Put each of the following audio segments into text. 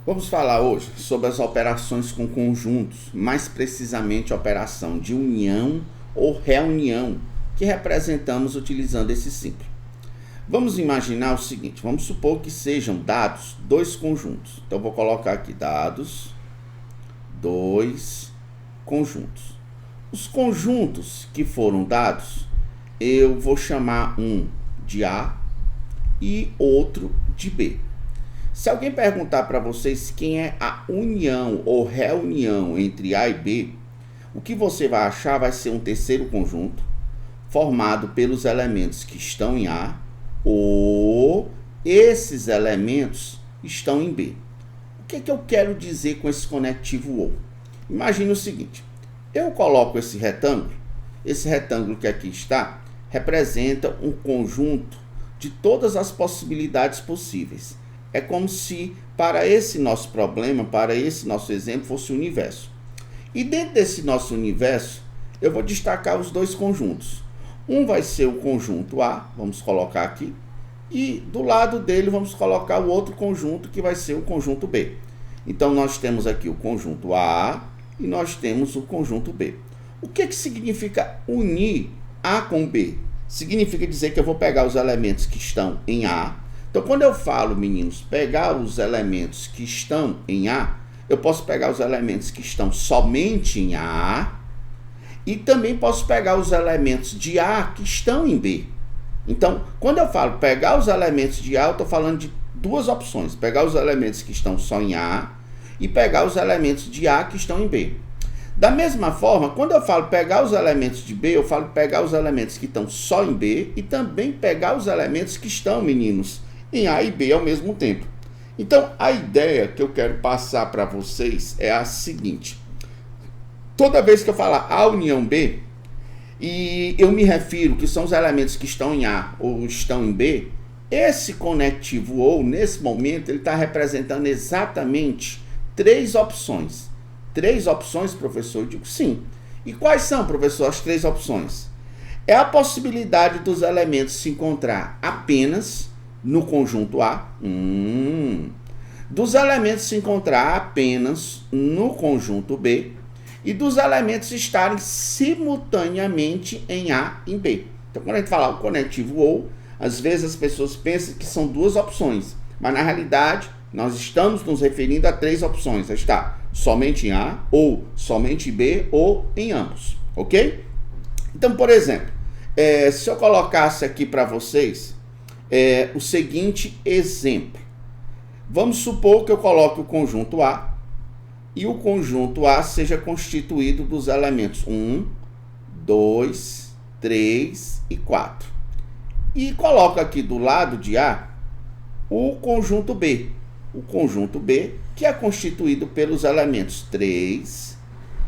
Vamos falar hoje sobre as operações com conjuntos, mais precisamente a operação de união ou reunião, que representamos utilizando esse símbolo. Vamos imaginar o seguinte, vamos supor que sejam dados dois conjuntos. Então, vou colocar aqui dados, dois conjuntos. Os conjuntos que foram dados, eu vou chamar um de A e outro de B. Se alguém perguntar para vocês quem é a união ou reunião entre A e B, o que você vai achar vai ser um terceiro conjunto formado pelos elementos que estão em A ou esses elementos estão em B. O que é que eu quero dizer com esse conectivo ou? Imagine o seguinte, eu coloco esse retângulo que aqui está, representa um conjunto de todas as possibilidades possíveis. É como se para esse nosso problema, para esse nosso exemplo, fosse o universo. E dentro desse nosso universo, eu vou destacar os dois conjuntos. Um vai ser o conjunto A, vamos colocar aqui, e do lado dele vamos colocar o outro conjunto que vai ser o conjunto B. Então nós temos aqui o conjunto A e nós temos o conjunto B. O que significa unir A com B? Significa dizer que eu vou pegar os elementos que estão em A. Então, quando eu falo, meninos, pegar os elementos que estão em A, eu posso pegar os elementos que estão somente em A e também posso pegar os elementos de A que estão em B. Então, quando eu falo pegar os elementos de A, eu estou falando de duas opções. Pegar os elementos que estão só em A e pegar os elementos de A que estão em B. Da mesma forma, quando eu falo pegar os elementos de B, eu falo pegar os elementos que estão só em B e também pegar os elementos que estão, meninos, em A e B ao mesmo tempo. Então, a ideia que eu quero passar para vocês é a seguinte. Toda vez que eu falar A união B, e eu me refiro que são os elementos que estão em A ou estão em B, esse conectivo ou, nesse momento, ele está representando exatamente três opções. Três opções, professor? Eu digo sim. E quais são, professor, as três opções? É a possibilidade dos elementos se encontrar apenas no conjunto A, dos elementos se encontrar apenas no conjunto B e dos elementos estarem simultaneamente em A e em B. Então, quando a gente fala o conectivo ou, às vezes as pessoas pensam que são duas opções, mas na realidade nós estamos nos referindo a três opções. Está somente em A, ou somente em B, ou em ambos, ok? Então, por exemplo, se eu colocasse aqui para vocês o seguinte exemplo. Vamos supor que eu coloque o conjunto A e o conjunto A seja constituído dos elementos 1, 2, 3 e 4. E coloco aqui do lado de A o conjunto B. O conjunto B, que é constituído pelos elementos 3,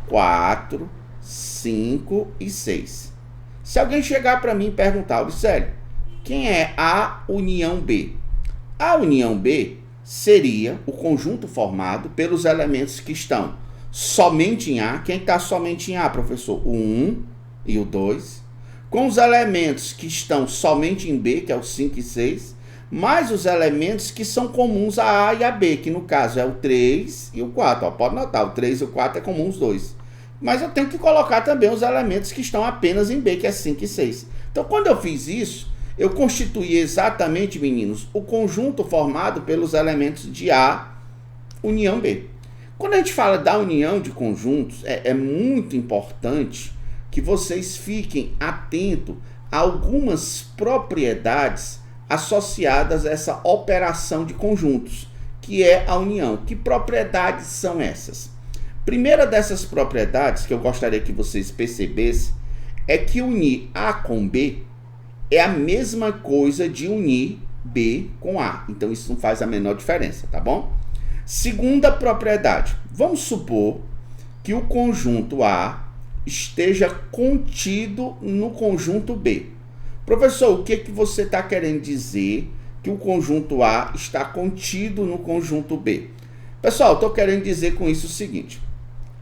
4, 5 e 6. Se alguém chegar para mim e perguntar, Auricélio, quem é a união B? A união B seria o conjunto formado pelos elementos que estão somente em A. Quem está somente em A, professor? O 1 e o 2. Com os elementos que estão somente em B, que é o 5 e 6. Mais os elementos que são comuns a A e a B, que no caso é o 3 e o 4. Ó, pode notar, o 3 e o 4 é comum os dois. Mas eu tenho que colocar também os elementos que estão apenas em B, que é 5 e 6. Então, quando eu fiz isso, eu constituí exatamente, meninos, o conjunto formado pelos elementos de A, união B. Quando a gente fala da união de conjuntos, é muito importante que vocês fiquem atentos a algumas propriedades associadas a essa operação de conjuntos, que é a união. Que propriedades são essas? Primeira dessas propriedades que eu gostaria que vocês percebessem é que unir A com B é a mesma coisa de unir B com A. Então, isso não faz a menor diferença, tá bom? Segunda propriedade. Vamos supor que o conjunto A esteja contido no conjunto B. Professor, o que você está querendo dizer que o conjunto A está contido no conjunto B? Pessoal, estou querendo dizer com isso o seguinte.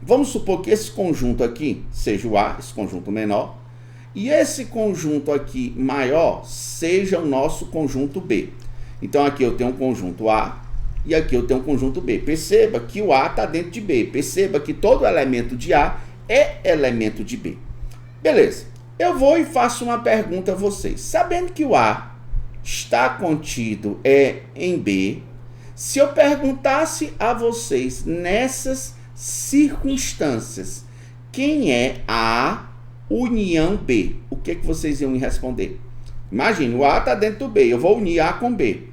Vamos supor que esse conjunto aqui seja o A, esse conjunto menor, e esse conjunto aqui maior seja o nosso conjunto B. Então aqui eu tenho um conjunto A e aqui eu tenho um conjunto B. Perceba que o A está dentro de B. Perceba que todo elemento de A é elemento de B. Beleza. Eu vou e faço uma pergunta a vocês. Sabendo que o A está contido em B, se eu perguntasse a vocês nessas circunstâncias, quem é A união B? O que vocês iam me responder? Imagine, o A está dentro do B, eu vou unir A com B.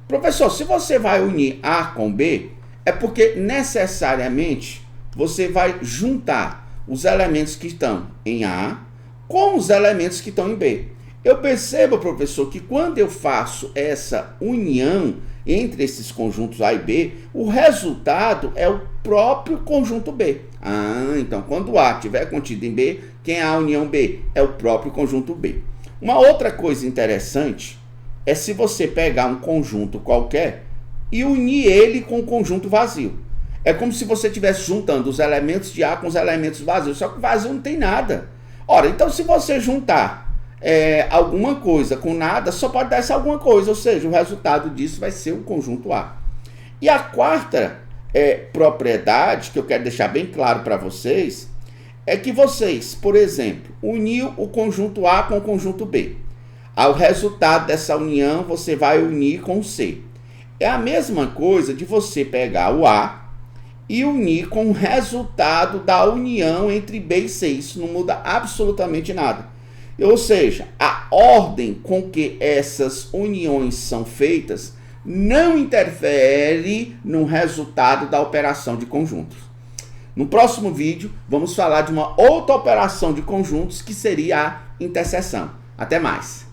Professor, se você vai unir A com B, é porque necessariamente você vai juntar os elementos que estão em A com os elementos que estão em B. Eu percebo, professor, que quando eu faço essa união entre esses conjuntos A e B, o resultado é o próprio conjunto B. Então quando A estiver contido em B, quem é a união B? É o próprio conjunto B. Uma outra coisa interessante é se você pegar um conjunto qualquer e unir ele com um conjunto vazio. É como se você estivesse juntando os elementos de A com os elementos vazios, só que o vazio não tem nada. Ora, então se você juntar alguma coisa com nada, só pode dar essa alguma coisa, ou seja, o resultado disso vai ser o conjunto A. E a quarta propriedade, que eu quero deixar bem claro para vocês, é que vocês, por exemplo, uniu o conjunto A com o conjunto B. Ao resultado dessa união, você vai unir com o C. É a mesma coisa de você pegar o A e unir com o resultado da união entre B e C. Isso não muda absolutamente nada. Ou seja, a ordem com que essas uniões são feitas não interfere no resultado da operação de conjuntos. No próximo vídeo, vamos falar de uma outra operação de conjuntos que seria a interseção. Até mais!